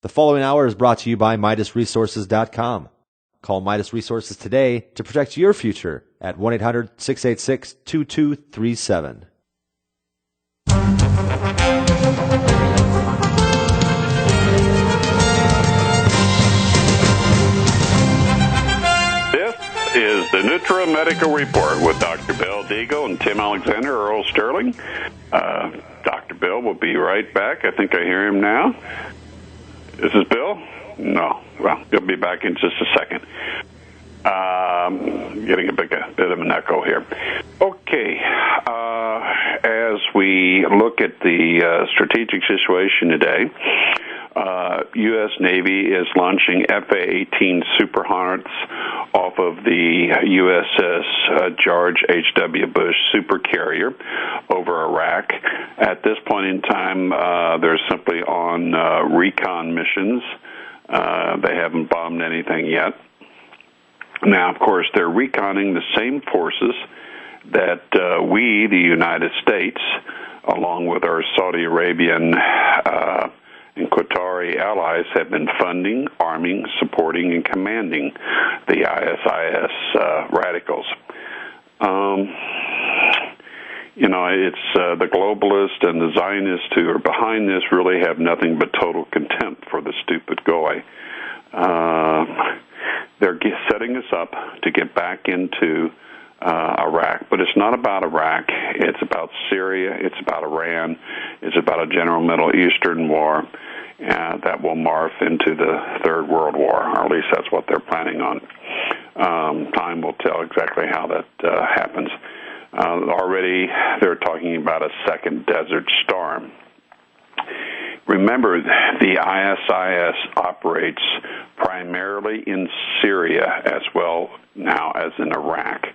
The following hour is brought to you by MidasResources.com. Call Midas Resources today to protect your future at 1-800-686-2237. This is the Nutrimedical Report with Dr. Bill Deagle and Tim Alexander, Earl Sterling. Dr. Bill will be right back. I think I hear him now. Is this Bill? No. Well, he'll be back in just a second. Getting a bit of an echo here. Okay. As we look at the strategic situation today, U.S. Navy is launching FA-18 Super Hornets off of the USS George H.W. Bush supercarrier over Iraq. At this point in time, they're simply on recon missions. They haven't bombed anything yet. Now, of course, they're reconning the same forces that we, the United States, along with our Saudi Arabian and Qatari allies, have been funding, arming, supporting, and commanding the ISIS radicals. It's the globalists and the Zionists who are behind this really have nothing but total contempt for the stupid goy. They're setting us up to get back into Iraq, but it's not about Iraq. It's about Syria. It's about Iran. It's about a general Middle Eastern war that will morph into the Third World War, or at least that's what they're planning on. Time will tell exactly how that happens. Already they're talking about a second Desert Storm. Remember, the ISIS operates primarily in Syria as well now as in Iraq.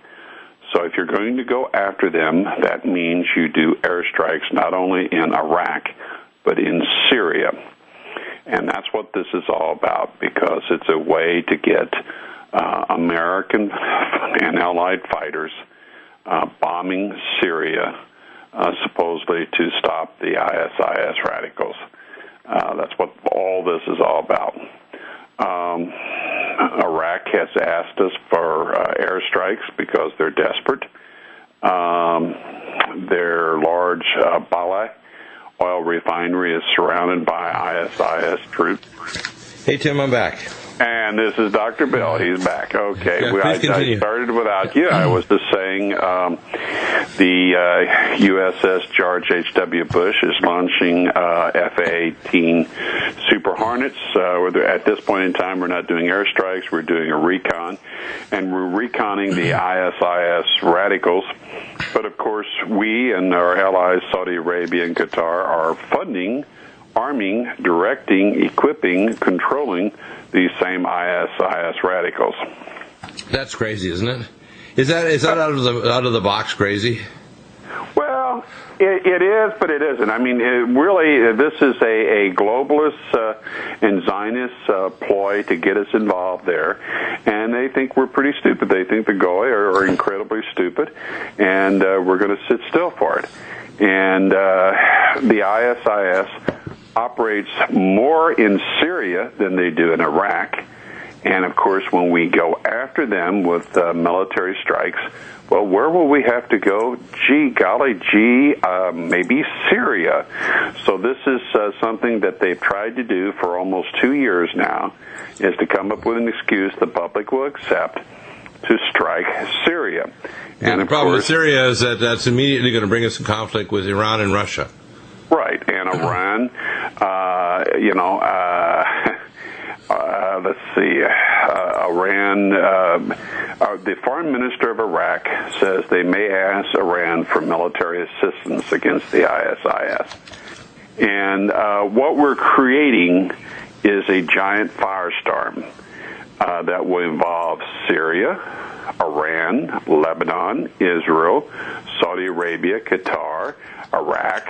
So if you're going to go after them, that means you do airstrikes not only in Iraq, but in Syria. And that's what this is all about, because it's a way to get American and allied fighters bombing Syria, supposedly to stop the ISIS radicals. That's what all this is all about. Iraq has asked us for airstrikes because they're desperate. Their large Bala oil refinery is surrounded by ISIS troops. Hey, Tim, I'm back. And this is Dr. Bill. He's back. Okay. Yeah, I started without you. I was just saying the USS George H.W. Bush is launching FA-18 Super Hornets. At this point in time, we're not doing airstrikes. We're doing a recon. And we're reconning the ISIS radicals. But, of course, we and our allies, Saudi Arabia and Qatar, are funding, arming, directing, equipping, controlling these same ISIS radicals. That's crazy, isn't it? Is that out of the box crazy? Well, it is, but it isn't. I mean, this is a globalist and Zionist ploy to get us involved there, and they think we're pretty stupid. They think the Goy are incredibly stupid, and we're going to sit still for it. And the ISIS operates more in Syria than they do in Iraq. And, of course, when we go after them with military strikes, well, where will we have to go? Maybe Syria. So this is something that they've tried to do for almost 2 years now, is to come up with an excuse the public will accept to strike Syria. And the problem with Syria is that that's immediately going to bring us in conflict with Iran and Russia. Right, and Iran, let's see, Iran, the foreign minister of Iraq says they may ask Iran for military assistance against the ISIS. And what we're creating is a giant firestorm that will involve Syria, Iran, Lebanon, Israel, Saudi Arabia, Qatar, Iraq,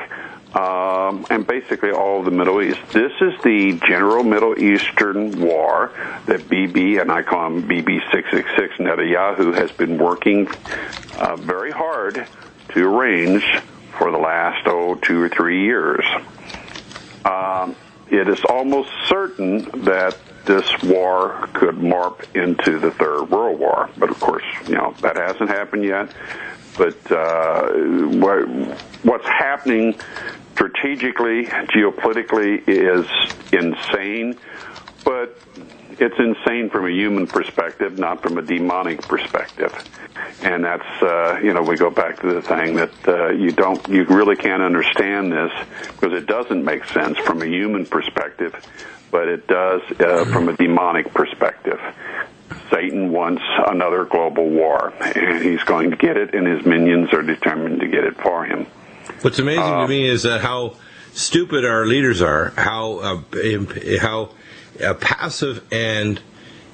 and basically all of the Middle East. This is the general Middle Eastern war that BB, and I call him BB666 Netanyahu, has been working very hard to arrange for the last 2 or 3 years. it is almost certain that this war could morph into the Third World War. But of course, that hasn't happened yet. But what's happening strategically, geopolitically, is insane. But it's insane from a human perspective, not from a demonic perspective. And that's, we go back to the thing that you really can't understand this because it doesn't make sense from a human perspective, but it does from a demonic perspective. Satan wants another global war, and he's going to get it, and his minions are determined to get it for him. What's amazing to me is that how stupid our leaders are, how passive and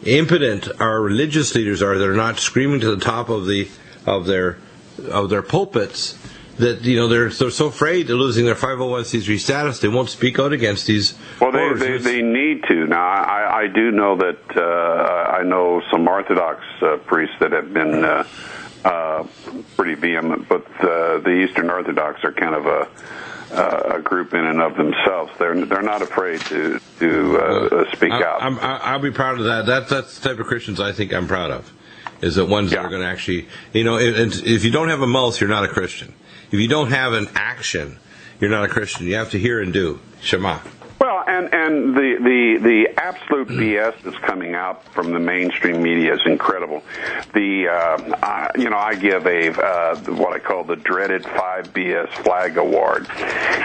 impotent our religious leaders are that are not screaming to the top of their pulpits that they're so afraid of losing their 501c3 status they won't speak out against these. Well, they need to. Now I do know that I know some Orthodox priests that have been pretty vehement, but the Eastern Orthodox are kind of a group in and of themselves. They're not afraid to speak out. I'll be proud of that. That's the type of Christians I think I'm proud of. Is that ones that are going to actually, if you don't have a mouth, you're not a Christian. If you don't have an action, you're not a Christian. You have to hear and do. Shema. Well, and the absolute BS that's coming out from the mainstream media is incredible. I give what I call the dreaded 5BS flag award,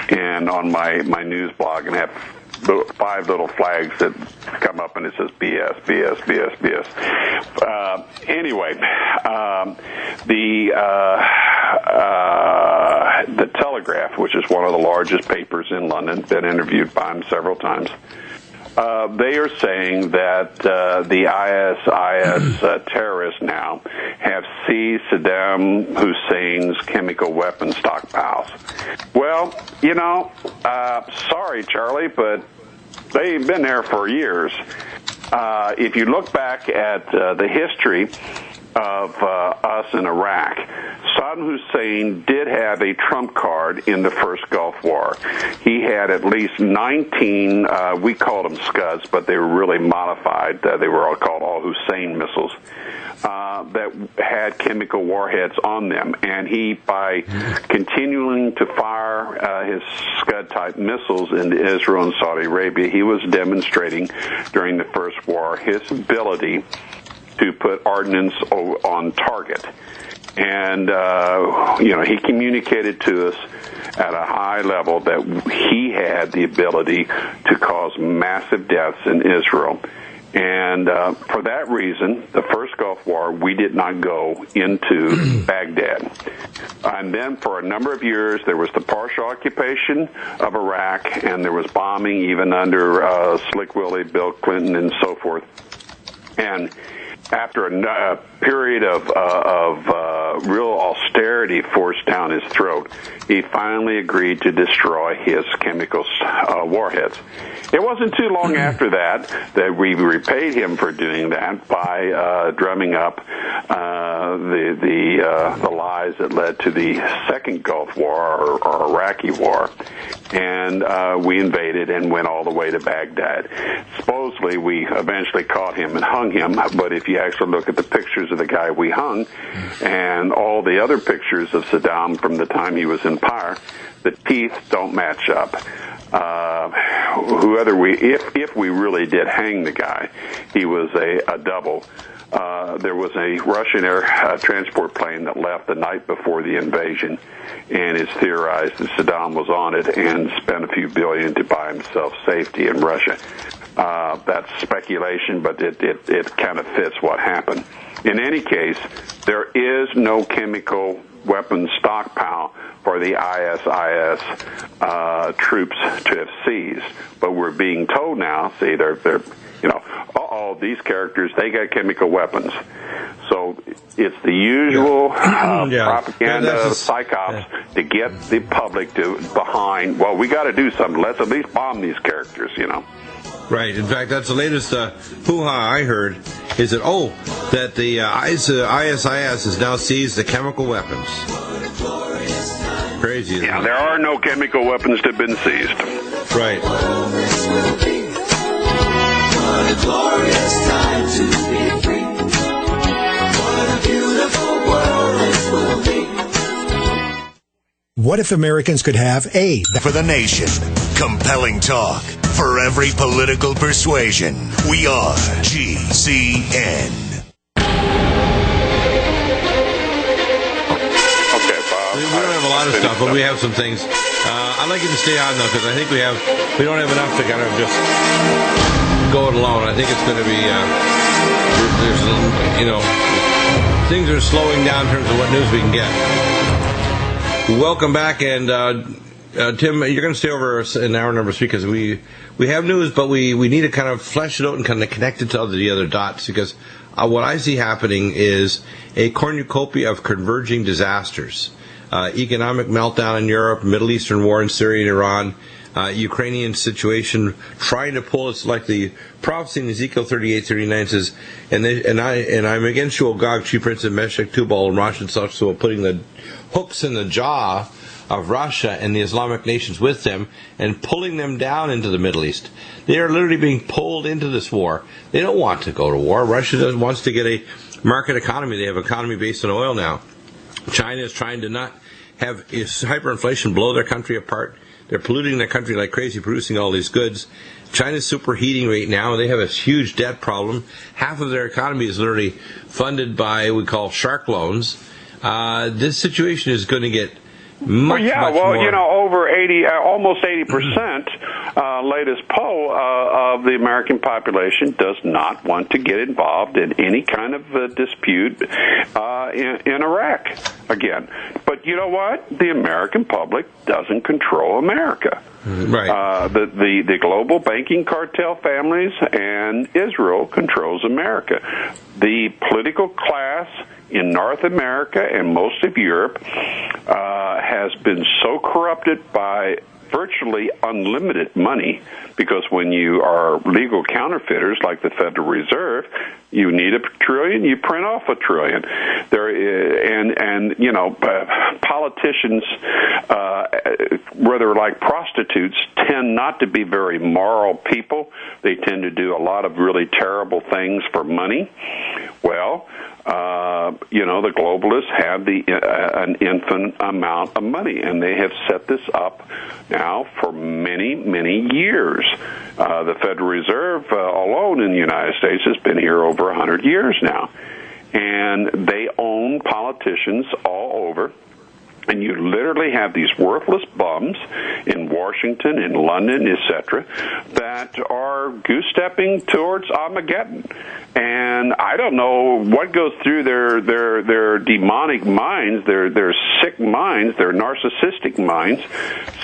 and on my news blog, and have 5 little flags that come up and it says BS, BS, BS, BS. Anyway, the Telegraph, which is one of the largest papers in London, been interviewed by him several times. They are saying that the ISIS terrorists now have seized Saddam Hussein's chemical weapon stockpiles. Well, sorry, Charlie, but they've been there for years. If you look back at the history of us in Iraq, Saddam Hussein did have a trump card in the first Gulf War. He had at least 19, we called them Scuds, but they were really modified. They were all called Al-Hussein missiles. That had chemical warheads on them, and he, by continuing to fire his Scud-type missiles into Israel and Saudi Arabia, he was demonstrating during the First War his ability to put ordnance on target. And, he communicated to us at a high level that he had the ability to cause massive deaths in Israel. And for that reason, the first Gulf War, we did not go into Baghdad. And then for a number of years, there was the partial occupation of Iraq, and there was bombing even under Slick Willie, Bill Clinton, and so forth. And after a period of real austerity forced down his throat, he finally agreed to destroy his chemical warheads. It wasn't too long after that we repaid him for doing that by drumming up the lies that led to the second Gulf War or Iraqi War. And we invaded and went all the way to Baghdad. Supposedly, we eventually caught him and hung him, but if you actually look at the pictures of the guy we hung and all the other pictures of Saddam from the time he was in power, the teeth don't match up. If we really did hang the guy, he was a double. There was a Russian air transport plane that left the night before the invasion, and it's theorized that Saddam was on it and spent a few billion to buy himself safety in Russia. That's speculation, but it kind of fits what happened. In any case, there is no chemical weapons stockpile for the ISIS troops to have seized. But we're being told now, see, they're these characters, they got chemical weapons. So it's the usual propaganda of psychops to get the public behind, well, we got to do something. Let's at least bomb these characters, Right. In fact, that's the latest hoo-ha I heard, is that the ISIS has now seized the chemical weapons. Crazy, isn't it? There are no chemical weapons that have been seized. Right. will be. What a glorious time to be free. What a beautiful world this will be. What if Americans could have a... For the nation, compelling talk for every political persuasion. We are GCN. Okay, Bob. We don't have a lot of stuff, but we have some things. I'd like you to stay on, though, because I think we don't have enough to kind of just go it alone. I think it's going to be, things are slowing down in terms of what news we can get. Welcome back, and Tim, you're going to stay over in hour number 3 because we have news, but we need to kind of flesh it out and kind of connect it to the other dots, because what I see happening is a cornucopia of converging disasters. Economic meltdown in Europe, Middle Eastern war in Syria and Iran, Ukrainian situation trying to pull us, like the prophecy in Ezekiel 38:39 says, and I'm against you, O Gog, chief prince of Meshech, Tubal, and Rosh and such, so putting the hooks in the jaw of Russia and the Islamic nations with them and pulling them down into the Middle East. They are literally being pulled into this war. They don't want to go to war. Russia wants to get a market economy. They have an economy based on oil now. China is trying to not have hyperinflation blow their country apart. They're polluting their country like crazy, producing all these goods. China's superheating right now. They have a huge debt problem. Half of their economy is literally funded by what we call shark loans. This situation is going to get much more. Over 80, almost 80%, latest poll of the American population does not want to get involved in any kind of dispute in Iraq again. But you know what? The American public doesn't control America. Right. The global banking cartel families and Israel controls America. The political class in North America and most of Europe has been so corrupted by virtually unlimited money, because when you are legal counterfeiters like the Federal Reserve, you need $1 trillion, you print off $1 trillion. Politicians, whether like prostitutes, tend not to be very moral people. They tend to do a lot of really terrible things for money. Well, the globalists have an infinite amount of money, and they have set this up now for many, many years. The Federal Reserve alone in the United States has been here over 100 years now, and they own politicians all over. And you literally have these worthless bums in Washington, in London, etc., that are goose-stepping towards Armageddon. And I don't know what goes through their demonic minds, their sick minds, their narcissistic minds.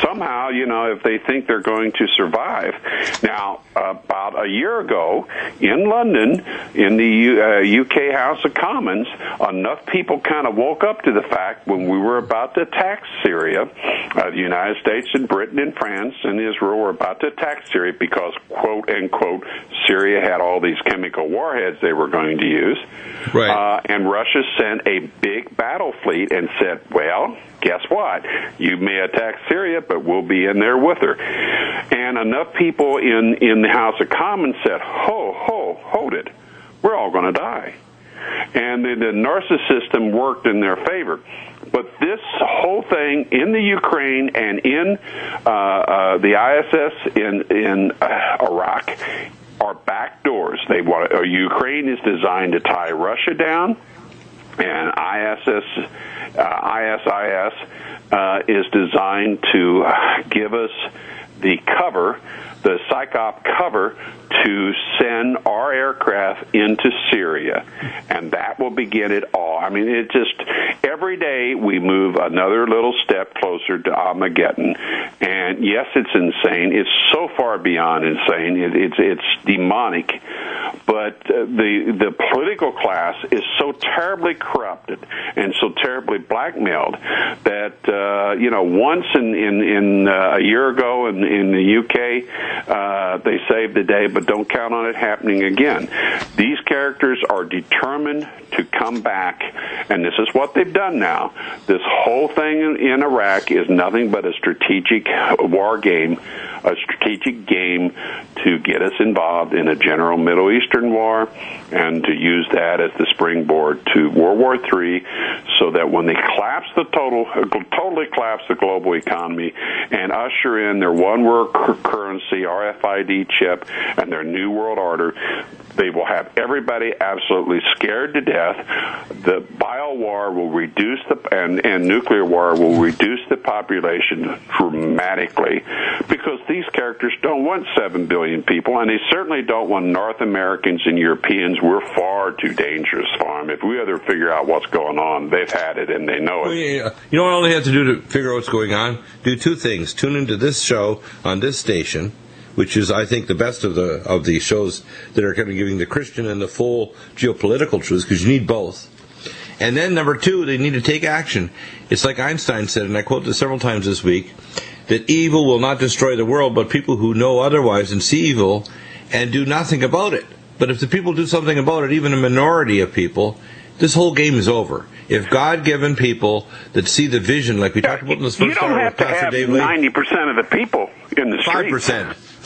Somehow, if they think they're going to survive. Now, about a year ago, in London, in the UK House of Commons, enough people kind of woke up to the fact when we were about to attack Syria, the United States and Britain and France and Israel were about to attack Syria because, quote, unquote, Syria had all these chemical warheads they were going to use. Right. And Russia sent a big battle fleet and said, well, guess what? You may attack Syria, but we'll be in there with her. And enough people in the House of Commons said, hold it. We're all going to die. And the narcissism worked in their favor. But this whole thing in the Ukraine and in the ISS in Iraq are backdoors. Ukraine is designed to tie Russia down, and ISIS is designed to give us the cover, the psyop cover, to send our aircraft into Syria, and that will begin it all. I mean, it just, every day we move another little step closer to Armageddon, and yes, it's insane. It's so far beyond insane. It's demonic, but the political class is so terribly corrupted and so terribly blackmailed that once in a year ago in the UK they saved the day, but don't count on it happening again. These characters are determined to come back, and this is what they've done now. This whole thing in Iraq is nothing but a strategic war game, a strategic game to get us involved in a general Middle Eastern war and to use that as the springboard to World War III, so that when they totally collapse the global economy and usher in their one world currency, RFID chip, and their new world order, they will have everybody absolutely scared to death. The bio war will reduce and nuclear war will reduce the population dramatically, because these characters don't want 7 billion people, and they certainly don't want North Americans and Europeans. We're far too dangerous for them. If we ever figure out what's going on, they've had it and they know it. Well, yeah. You know what I only have to do to figure out what's going on? Do two things. Tune into this show on this station, which is, I think, the best of the shows that are kind of giving the Christian and the full geopolitical truths, because you need both. And then, number two, they need to take action. It's like Einstein said, and I quote this several times this week, that evil will not destroy the world, but people who know otherwise and see evil and do nothing about it. But if the people do something about it, even a minority of people, this whole game is over. If God-given people that see the vision, like we talked about in this first hour with Pastor Dave Lee, 90% of the people in the street.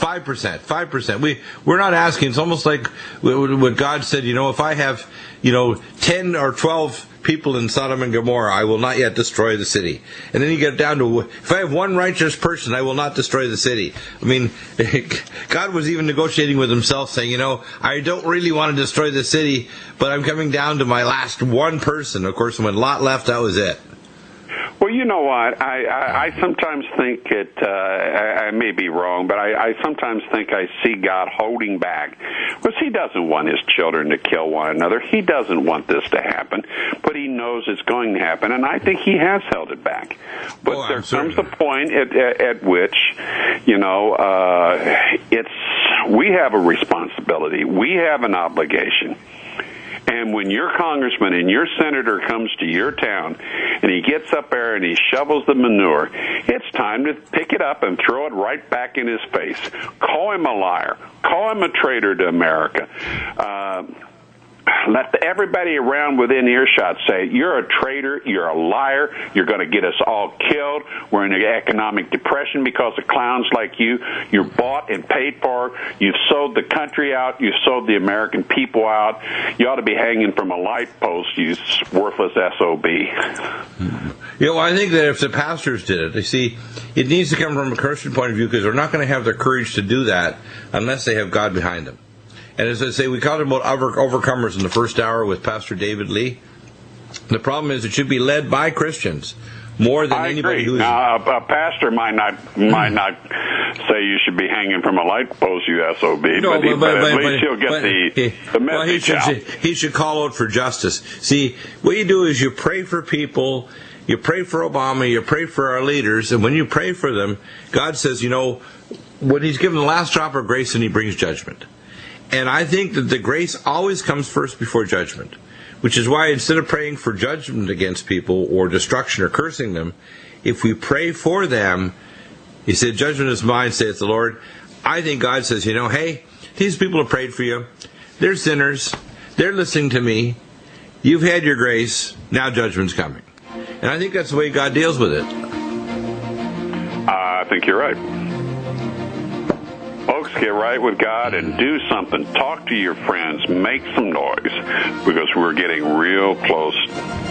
5%. We're not asking. It's almost like what God said, if I have, 10 or 12 people in Sodom and Gomorrah, I will not yet destroy the city. And then you get down to, if I have one righteous person, I will not destroy the city. I mean, God was even negotiating with himself, saying, I don't really want to destroy the city, but I'm coming down to my last one person. Of course, when Lot left, that was it. Well, you know what? I sometimes think I may be wrong, but I sometimes think I see God holding back. Because he doesn't want his children to kill one another. He doesn't want this to happen, but he knows it's going to happen, and I think he has held it back. But there comes the point at which, we have a responsibility. We have an obligation. And when your congressman and your senator comes to your town and he gets up there and he shovels the manure, it's time to pick it up and throw it right back in his face. Call him a liar. Call him a traitor to America. Let everybody around within earshot say, you're a traitor, you're a liar, you're going to get us all killed, we're in an economic depression because of clowns like you. You're bought and paid for, you've sold the country out, you've sold the American people out. You ought to be hanging from a light post, you worthless SOB. I think that if the pastors did it, you see, it needs to come from a Christian point of view, because they're not going to have the courage to do that unless they have God behind them. And as I say, we talked about overcomers in the first hour with Pastor David Lee. The problem is it should be led by Christians more than anybody who is. Now, a pastor might not say you should be hanging from a light post, you SOB, but at least he'll get the message out. He should call out for justice. See, what you do is you pray for people, you pray for Obama, you pray for our leaders, and when you pray for them, God says, when he's given the last drop of grace, and he brings judgment. And I think that the grace always comes first before judgment, which is why instead of praying for judgment against people or destruction or cursing them, if we pray for them, he said, judgment is mine, saith the Lord. I think God says, hey, these people have prayed for you. They're sinners. They're listening to me. You've had your grace. Now judgment's coming. And I think that's the way God deals with it. I think you're right. Folks, get right with God and do something. Talk to your friends. Make some noise, because we're getting real close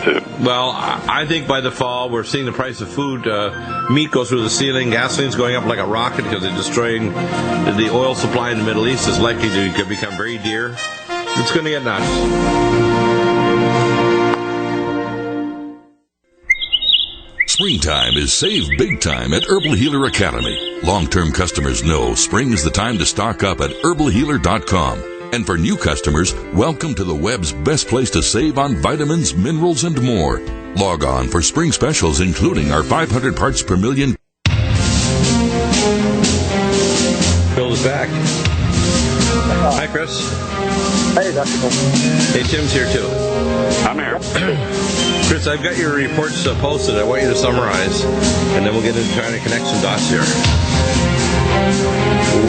to... Well, I think by the fall, we're seeing the price of food. Meat goes through the ceiling. Gasoline's going up like a rocket because they're destroying the oil supply in the Middle East. Is likely to become very dear. It's going to get nuts. Springtime is save big time at Herbal Healer Academy. Long-term customers know spring is the time to stock up at herbalhealer.com. And for new customers, welcome to the web's best place to save on vitamins, minerals, and more. Log on for spring specials, including our 500 parts per million. Bill is back. Hi, Chris. Hey, Dr. Hey, Tim's here, too. I'm here. Chris, I've got your reports posted. I want you to summarize, and then we'll get into trying to connect some dots here.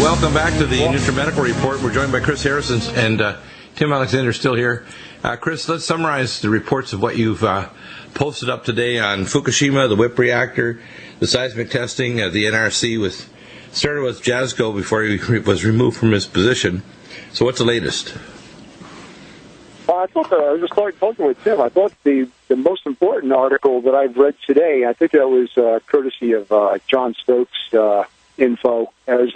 Welcome back to the Nutrimedical Report. We're joined by Chris Harrison. And Tim Alexander's still here. Chris, let's summarize the reports of what you've posted up today on Fukushima, the WIPP reactor, the seismic testing, the NRC started with Jasko before he was removed from his position. So what's the latest? I thought I was just talking with Tim. I thought the most important article that I've read today, I think that was courtesy of John Stokes' info, was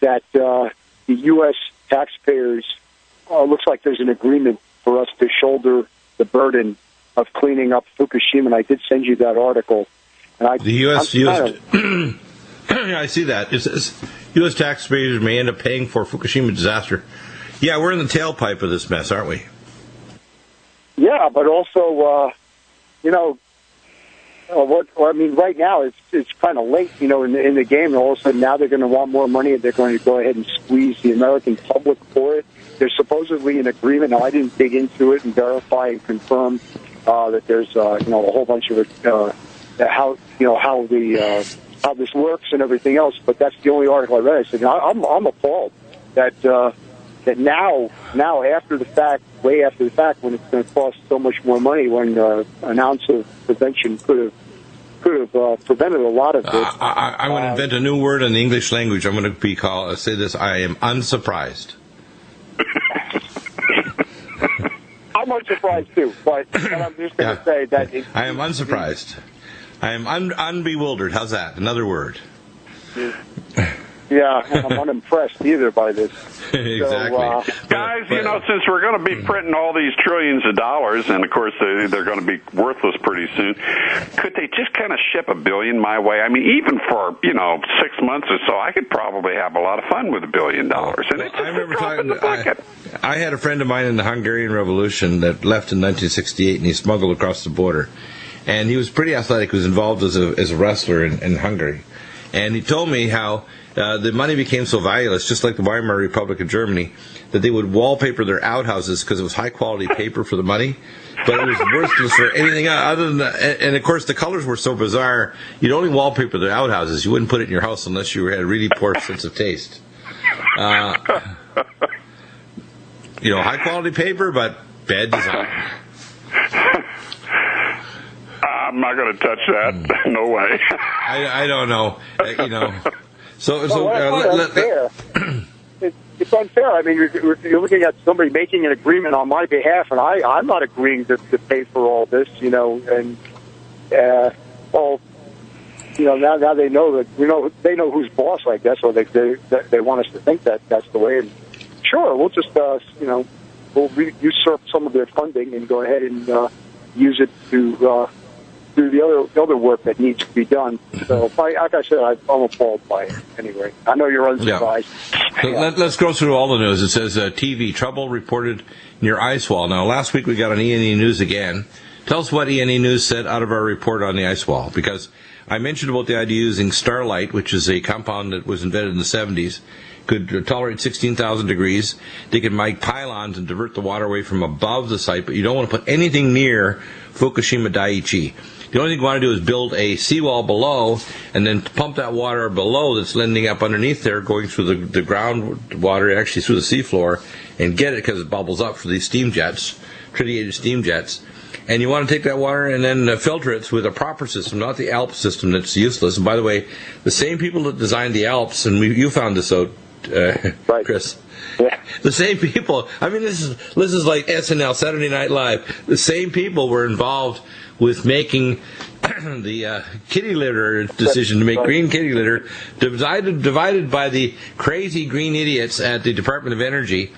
that the U.S. taxpayers looks like there's an agreement for us to shoulder the burden of cleaning up Fukushima. And I did send you that article. And the U.S. I see that. It says U.S. taxpayers may end up paying for Fukushima disaster. Yeah, we're in the tailpipe of this mess, aren't we? Yeah, but also, right now it's kind of late, in the game. And all of a sudden now they're going to want more money, and they're going to go ahead and squeeze the American public for it. There's supposedly an agreement. Now, I didn't dig into it and verify and confirm that there's a whole bunch of how this works and everything else. But that's the only article I read. I said, I'm appalled that now after the fact, way after the fact, when it's going to cost so much more money, when an ounce of prevention could have prevented a lot of this. I'm going to invent a new word in the English language. I'm going to say this: I am unsurprised. I'm unsurprised too, but I'm just going to say that I am unsurprised. I am unbewildered. How's that? Another word. Yeah, I'm unimpressed either by this. Exactly. So, guys, since we're going to be printing all these trillions of dollars, and of course they're going to be worthless pretty soon, could they just kind of ship $1 billion my way? I mean, even for 6 months or so, I could probably have a lot of fun with $1 billion. And it's just I remember in the bucket. I had a friend of mine in the Hungarian Revolution that left in 1968, and he smuggled across the border. And he was pretty athletic. He was involved as a wrestler in Hungary. And he told me how the money became so valueless, just like the Weimar Republic of Germany, that they would wallpaper their outhouses because it was high-quality paper for the money, but it was worthless for anything other than that. And, of course, the colors were so bizarre, you'd only wallpaper the outhouses. You wouldn't put it in your house unless you had a really poor sense of taste. High-quality paper, but bad design. I'm not going to touch that. No way. I don't know. Unfair. It's unfair. I mean, you're looking at somebody making an agreement on my behalf, and I'm not agreeing to pay for all this. Now they know that they know who's boss, I guess, or they want us to think that that's the way. And sure, we'll just we'll usurp some of their funding and go ahead and use it to do the other work that needs to be done. So, like I said, I'm appalled by it. Anyway, I know you're unsurprised. Yeah. Let's go through all the news. It says TV trouble reported near ice wall. Now, last week we got on E&E News again. Tell us what E&E News said out of our report on the ice wall, because I mentioned about the idea of using starlight, which is a compound that was invented in the 70s. Could tolerate 16,000 degrees. They could make pylons and divert the water away from above the site, but you don't want to put anything near Fukushima Daiichi. The only thing you want to do is build a seawall below and then pump that water below that's landing up underneath there, going through the groundwater, actually through the seafloor, and get it because it bubbles up for these steam jets, tritiated steam jets. And you want to take that water and then filter it with a proper system, not the ALP system that's useless. And by the way, the same people that designed the ALPS, and you found this out, right, Chris. Yeah. The same people. I mean, this is like SNL, Saturday Night Live. The same people were involved with making the kitty litter decision to make green kitty litter, divided by the crazy green idiots at the Department of Energy.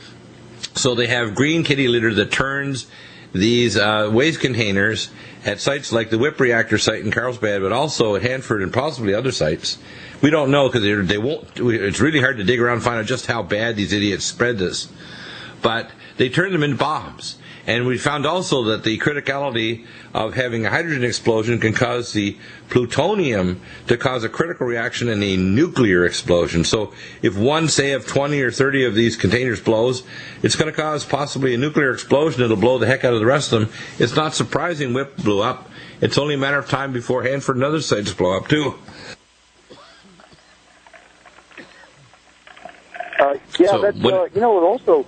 So they have green kitty litter that turns these waste containers at sites like the WIPP reactor site in Carlsbad, but also at Hanford and possibly other sites. We don't know because they won't. It's really hard to dig around and find out just how bad these idiots spread this. But they turn them into bombs. And we found also that the criticality of having a hydrogen explosion can cause the plutonium to cause a critical reaction in a nuclear explosion. So if one, say, of 20 or 30 of these containers blows, it's going to cause possibly a nuclear explosion. It'll blow the heck out of the rest of them. It's not surprising WIPP blew up. It's only a matter of time before Hanford and other sites blow up, too. It also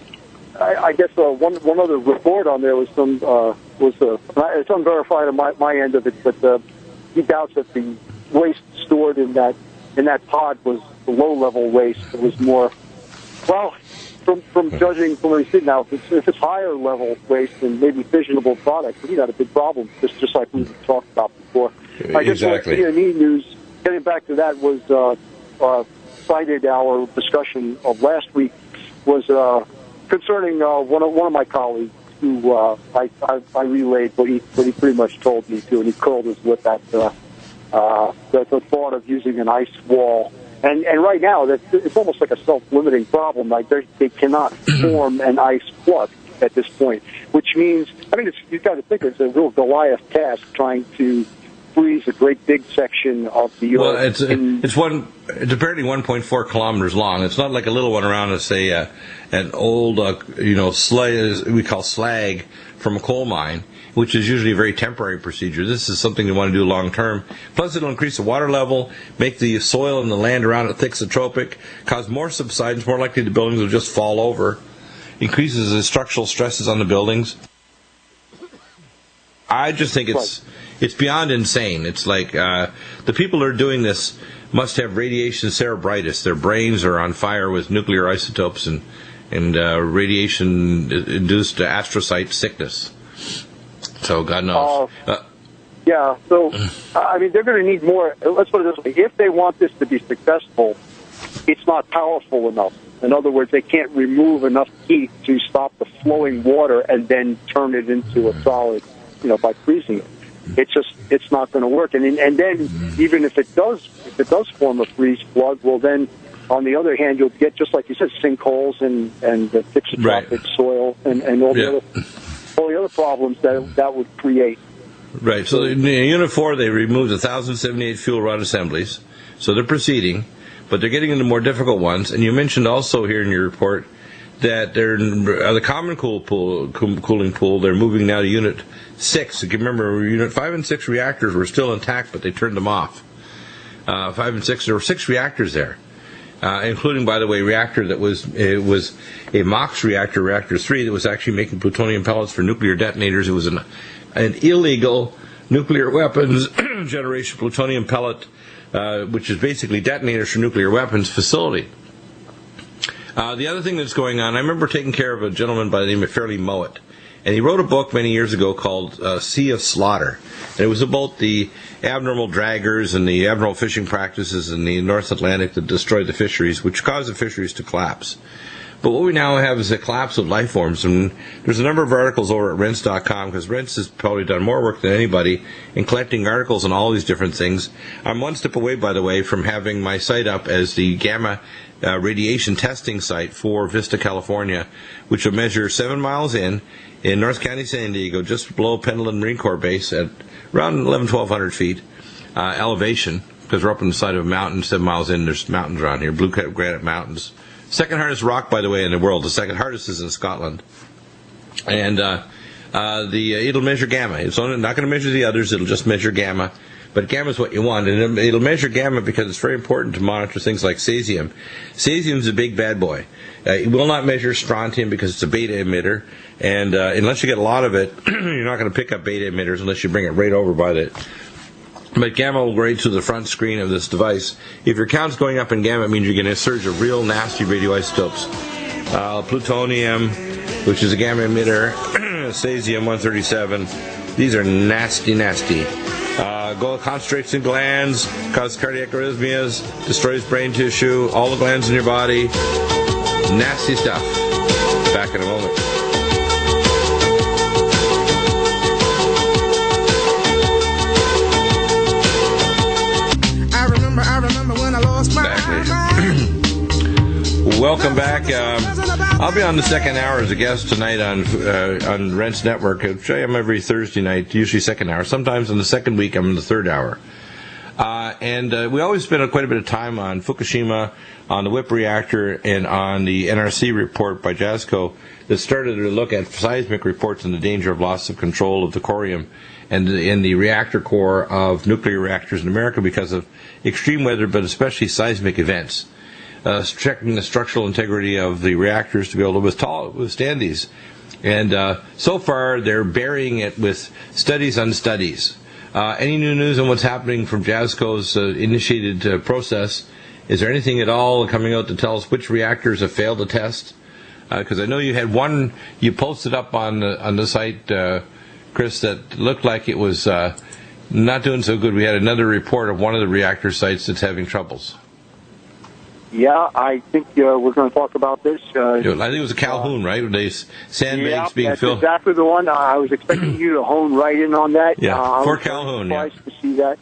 I guess one other report on there was it's unverified on my end of it, but he doubts that the waste stored in that pod was the low-level waste. It was more, well, from judging from where he's sitting now, if it's higher-level waste and maybe fissionable products, we got a big problem, just like we talked about before. I guess Exactly. CNE news, getting back to that, was cited our discussion of last week, was concerning one of my colleagues who I relayed what he pretty much told me to, and he curled his lip at the thought of using an ice wall. And right now, it's almost like a self-limiting problem. Like they cannot form an ice plug at this point, which means, you've got to think it's a real Goliath task trying to freeze a great big section of the Well, Earth. it's apparently 1.4 kilometers long. It's not like a little one around, say, an old, slag, we call slag from a coal mine, which is usually a very temporary procedure. This is something they want to do long term. Plus, it'll increase the water level, make the soil and the land around it thixotropic, cause more subsidence, more likely the buildings will just fall over, increases the structural stresses on the buildings. I just think it's beyond insane. It's like the people who are doing this must have radiation cerebritis. Their brains are on fire with nuclear isotopes and radiation-induced astrocyte sickness. So God knows. Yeah, so, they're going to need more. Let's put it this way. If they want this to be successful, it's not powerful enough. In other words, they can't remove enough heat to stop the flowing water and then turn it into a solid, by freezing it. It's not going to work. And then even if it does form a freeze plug, well then, on the other hand, you'll get, just like you said, sinkholes and the thixotropic soil and all the other problems that would create. Right. So in Unit 4, they removed 1,078 fuel rod assemblies. So they're proceeding, but they're getting into more difficult ones. And you mentioned also here in your report that they're the common cooling pool. They're moving now to Unit 6. You can remember, Unit 5 and 6 reactors were still intact, but they turned them off. 5 and 6, there were 6 reactors there. Including, by the way, reactor that was a MOX reactor, Reactor 3, that was actually making plutonium pellets for nuclear detonators. It was an illegal nuclear weapons generation plutonium pellet, which is basically detonators for nuclear weapons facility. The other thing that's going on, I remember taking care of a gentleman by the name of Fairleigh Mowat, and he wrote a book many years ago called Sea of Slaughter. And it was about the abnormal draggers and the abnormal fishing practices in the North Atlantic that destroyed the fisheries, which caused the fisheries to collapse. But what we now have is a collapse of life forms, and there's a number of articles over at Rense.com, because Rense has probably done more work than anybody in collecting articles on all these different things. I'm one step away, by the way, from having my site up as the gamma radiation testing site for Vista, California, which will measure 7 miles in North County, San Diego, just below Pendleton Marine Corps Base at around 1,100 feet elevation, because we're up on the side of a mountain 7 miles in. There's mountains around here, blue granite mountains. Second hardest rock, by the way, in the world. The second hardest is in Scotland. And it'll measure gamma. It's not going to measure the others. It'll just measure gamma. But gamma is what you want. And it'll measure gamma because it's very important to monitor things like cesium. Cesium is a big bad boy. It will not measure strontium because it's a beta emitter. And unless you get a lot of it, you're not going to pick up beta emitters unless you bring it right over by the... But gamma will go right to the front screen of this device. If your count's going up in gamma, it means you're getting a surge of real nasty radioisotopes. Plutonium, which is a gamma emitter, cesium-137. These are nasty, nasty. Concentrates in glands, causes cardiac arrhythmias, destroys brain tissue, all the glands in your body. Nasty stuff. Back in a moment. Welcome back. I'll be on the second hour as a guest tonight on Rents Network. I'm every Thursday night, usually second hour. Sometimes on the second week, I'm in the third hour. And we always spend quite a bit of time on Fukushima, on the WIPP reactor, and on the NRC report by JASCO that started to look at seismic reports and the danger of loss of control of the CORIUM and in the reactor core of nuclear reactors in America because of extreme weather, but especially seismic events. checking the structural integrity of the reactors to be able to withstand these. And so far, they're burying it with studies on studies. Any new news on what's happening from JASCO's initiated process? Is there anything at all coming out to tell us which reactors have failed the test? Because I know you had one you posted up on the site, Chris, that looked like it was not doing so good. We had another report of one of the reactor sites that's having troubles. Yeah, I think we're going to talk about this. I think it was a Calhoun, right? Sandbags being that's filled. Exactly the one. I was expecting you to hone right in on that. Yeah, Fort Calhoun. I was surprised to see that.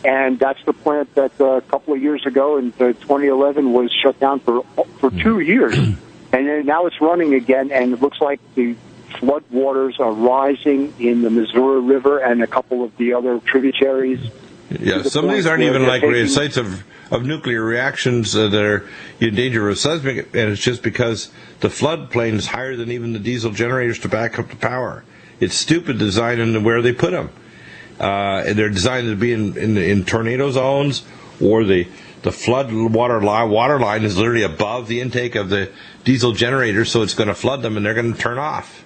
And that's the plant that a couple of years ago in 2011 was shut down for 2 years. And then now it's running again, and it looks like the flood waters are rising in the Missouri River and a couple of the other tributaries. Yeah, some of these aren't even like sites of nuclear reactions that are in danger of seismic, and it's just because the floodplain is higher than even the diesel generators to back up the power. It's stupid design in where they put them. And they're designed to be in tornado zones, or the flood water line is literally above the intake of the diesel generator, so it's going to flood them and they're going to turn off.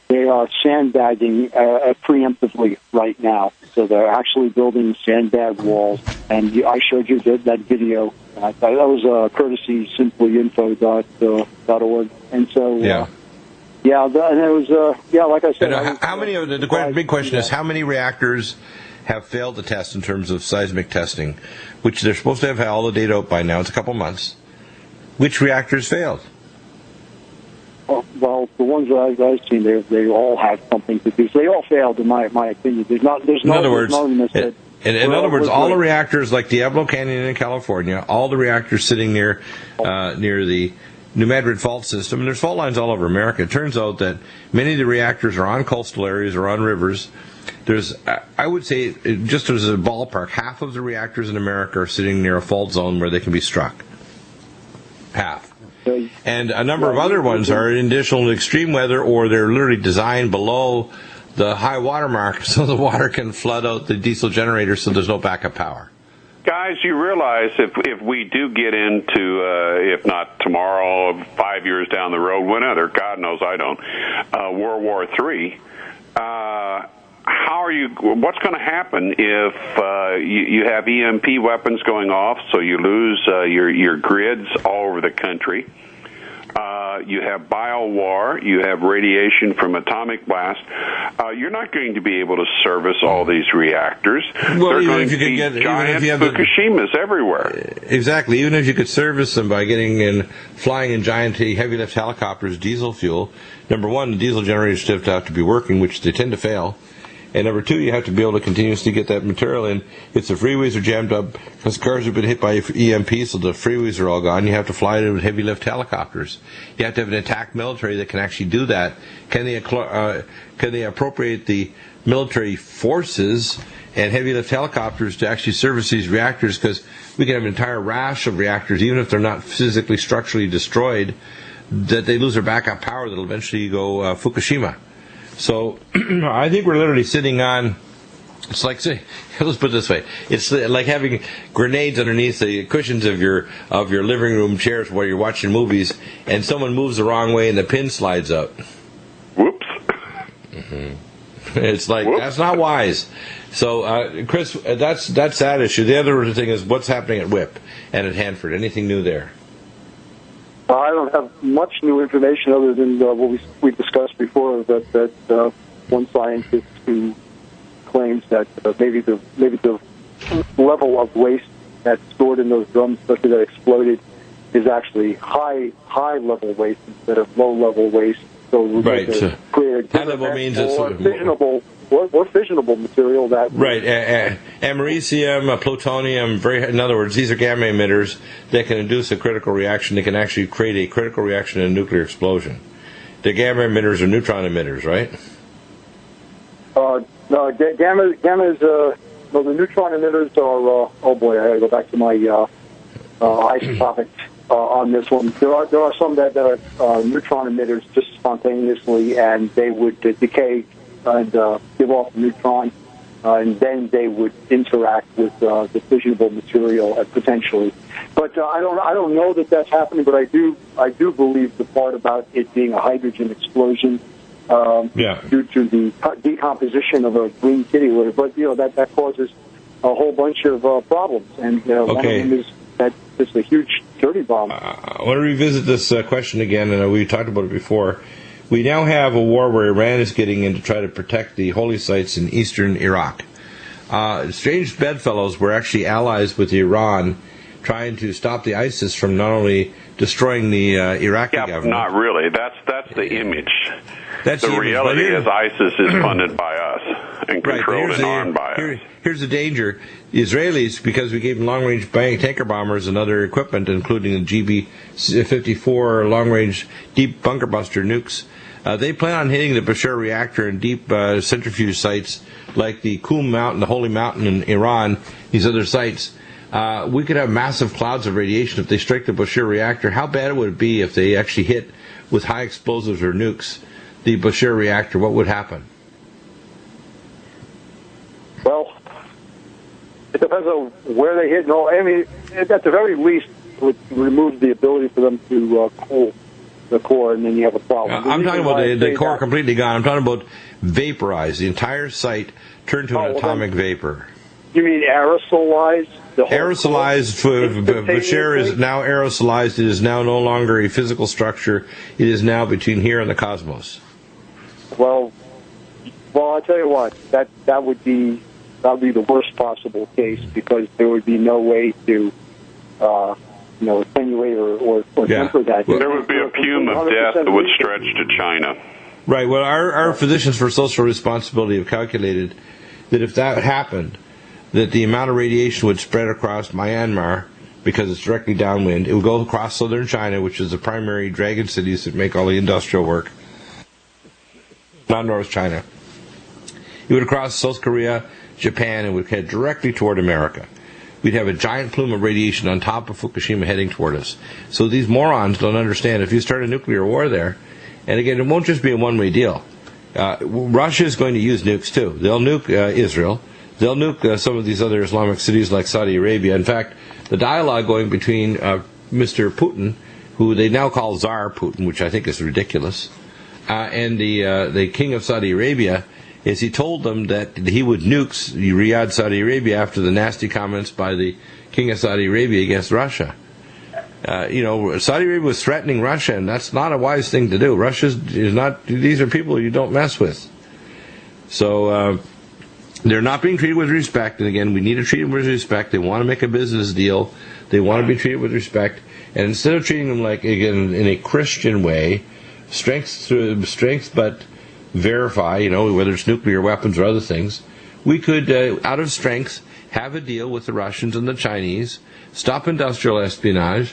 They are sandbagging preemptively right now. So they're actually building sandbag walls. And I showed you that video. That was courtesy simplyinfo.org. And so, and it was, like I said. And how many of the big question is, how many reactors have failed the test in terms of seismic testing, which they're supposed to have all the data out by now? It's a couple months. Which reactors failed? Well, the ones that I've seen, they all have something to do. So they all failed, in my opinion. In other words, all the reactors like Diablo Canyon in California, all the reactors sitting near the New Madrid fault system, and there's fault lines all over America. It turns out that many of the reactors are on coastal areas or on rivers. There's, I would say, just as a ballpark, half of the reactors in America are sitting near a fault zone where they can be struck. Half. And a number of other ones are in additional extreme weather, or they're literally designed below the high water mark so the water can flood out the diesel generator so there's no backup power. Guys, you realize if we do get into, if not tomorrow, 5 years down the road, whenever, God knows I don't, World War III, what's going to happen if you have EMP weapons going off, so you lose your grids all over the country? You have bio-war, you have radiation from atomic blast. You're not going to be able to service all these reactors. Well, They're going to be giant Fukushimas everywhere. Exactly. Even if you could service them by flying in giant heavy lift helicopters, diesel fuel, number one, the diesel generators have to be working, which they tend to fail. And number two, you have to be able to continuously get that material in. If the freeways are jammed up, because cars have been hit by EMP, so the freeways are all gone, you have to fly it with heavy lift helicopters. You have to have an attack military that can actually do that. Can they appropriate the military forces and heavy lift helicopters to actually service these reactors? Because we can have an entire rash of reactors, even if they're not physically, structurally destroyed, that they lose their backup power that'll eventually go Fukushima. So I think we're literally sitting on, it's like, let's put it this way, it's like having grenades underneath the cushions of your living room chairs while you're watching movies, and someone moves the wrong way and the pin slides out. Whoops. Mm-hmm. It's like, that's not wise. So, Chris, that's that issue. The other thing is what's happening at WIPP and at Hanford. Anything new there? I don't have much new information other than what we discussed before. That one scientist who claims that maybe the level of waste that's stored in those drums, especially that exploded, is actually high level waste instead of low level waste. So right. High level means or fissionable material that americium, plutonium. In other words, these are gamma emitters that can induce a critical reaction. They can actually create a critical reaction in a nuclear explosion. The gamma emitters are neutron emitters, right? No, gamma is the neutron emitters are. Oh boy, I got to go back to my isotopic on this one. There are some that are neutron emitters just spontaneously, and they would decay and give off a neutron, and then they would interact with the fissionable material potentially. But I don't know that that's happening. But I do believe the part about it being a hydrogen explosion due to the decomposition of a green kitty litter. But that causes a whole bunch of problems, and one of them is that it's a huge dirty bomb. I want to revisit this question again, and we talked about it before. We now have a war where Iran is getting in to try to protect the holy sites in eastern Iraq. Strange bedfellows were actually allies with Iran, trying to stop the ISIS from not only destroying the Iraqi government. Not really. That's the image. That's the reality is ISIS is funded by us and controlled and armed by us. Here's the danger. The Israelis, because we gave them long-range tanker bombers and other equipment, including the GB-54 long-range deep bunker buster nukes, they plan on hitting the Bashar reactor and deep centrifuge sites like the Qum Mountain, the Holy Mountain in Iran, these other sites. We could have massive clouds of radiation if they strike the Bashar reactor. How bad would it be if they actually hit with high explosives or nukes the Bashar reactor? What would happen? Well, it depends on where they hit. No, I mean, at the very least, it would remove the ability for them to cool the core, and then you have a problem. I'm talking about the core completely gone. I'm talking about vaporized. The entire site turned to an atomic vapor. You mean aerosolized? Aerosolized. Bashar is now aerosolized. It is now no longer a physical structure. It is now between here and the cosmos. Well, I'll tell you what. That would be the worst possible case, because there would be no way to attenuate or temper that. There would be a fume of death that would stretch to China. Right. Well, our physicians for social responsibility have calculated that if that happened, that the amount of radiation would spread across Myanmar, because it's directly downwind. It would go across southern China, which is the primary dragon cities that make all the industrial work, not North China. It would cross South Korea, Japan, and would head directly toward America. We'd have a giant plume of radiation on top of Fukushima heading toward us. So these morons don't understand. If you start a nuclear war there, and again, it won't just be a one-way deal. Russia is going to use nukes too. They'll nuke Israel. They'll nuke some of these other Islamic cities like Saudi Arabia. In fact, the dialogue going between Mr. Putin, who they now call Tsar Putin, which I think is ridiculous, and the king of Saudi Arabia, is he told them that he would nuke Riyadh, Saudi Arabia, after the nasty comments by the king of Saudi Arabia against Russia. Saudi Arabia was threatening Russia, and that's not a wise thing to do. These are people you don't mess with. So they're not being treated with respect, and again, we need to treat them with respect. They want to make a business deal. They want to be treated with respect, and instead of treating them like, again, in a Christian way, strength but verify, whether it's nuclear weapons or other things, we could, out of strength, have a deal with the Russians and the Chinese, stop industrial espionage,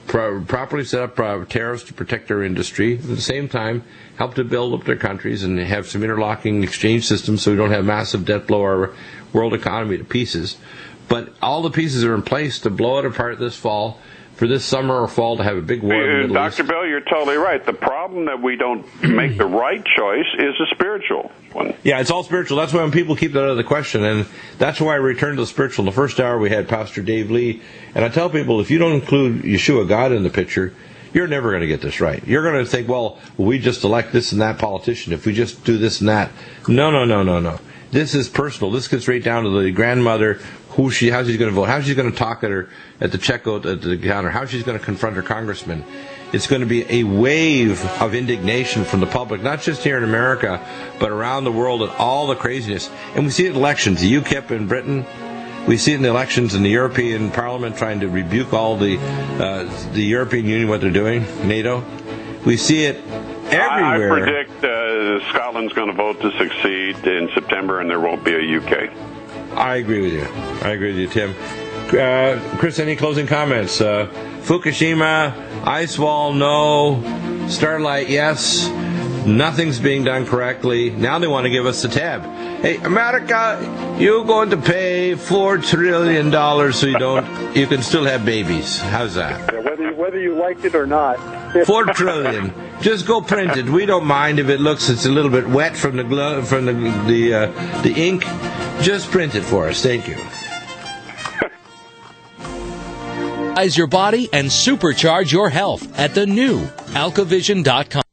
properly set up tariffs to protect our industry, at the same time help to build up their countries and have some interlocking exchange systems so we don't have massive debt blow our world economy to pieces. But all the pieces are in place to blow it apart this fall, for this summer or fall to have a big war in the Middle East. Dr. Bill, you're totally right. The problem that we don't make the right choice is a spiritual one. Yeah, it's all spiritual. That's why when people keep that out of the question, and that's why I return to the spiritual. In the first hour, we had Pastor Dave Lee, and I tell people, if you don't include Yeshua, God, in the picture, you're never going to get this right. You're going to think, well, we just elect this and that politician if we just do this and that. No. This is personal. This gets right down to the grandmother, how she's going to vote, how she's going to talk at the checkout at the counter, how she's going to confront her congressman. It's going to be a wave of indignation from the public, not just here in America, but around the world at all the craziness. And we see it in elections, the UKIP in Britain. We see it in the elections in the European Parliament trying to rebuke all the European Union, what they're doing, NATO. We see it everywhere. I predict Scotland's going to vote to succeed in September, and there won't be a UK. I agree with you, Tim. Chris, any closing comments? Fukushima, ice wall, no. Starlight, yes. Nothing's being done correctly. Now they want to give us the tab. Hey, America, you're going to pay $4 trillion so you can still have babies. How's that? Yeah, whether you like it or not. $4 trillion. Just go print it. We don't mind if it's a little bit wet from the ink. Just print it for us. Thank you. your body and supercharge your health at the new alkavision.com.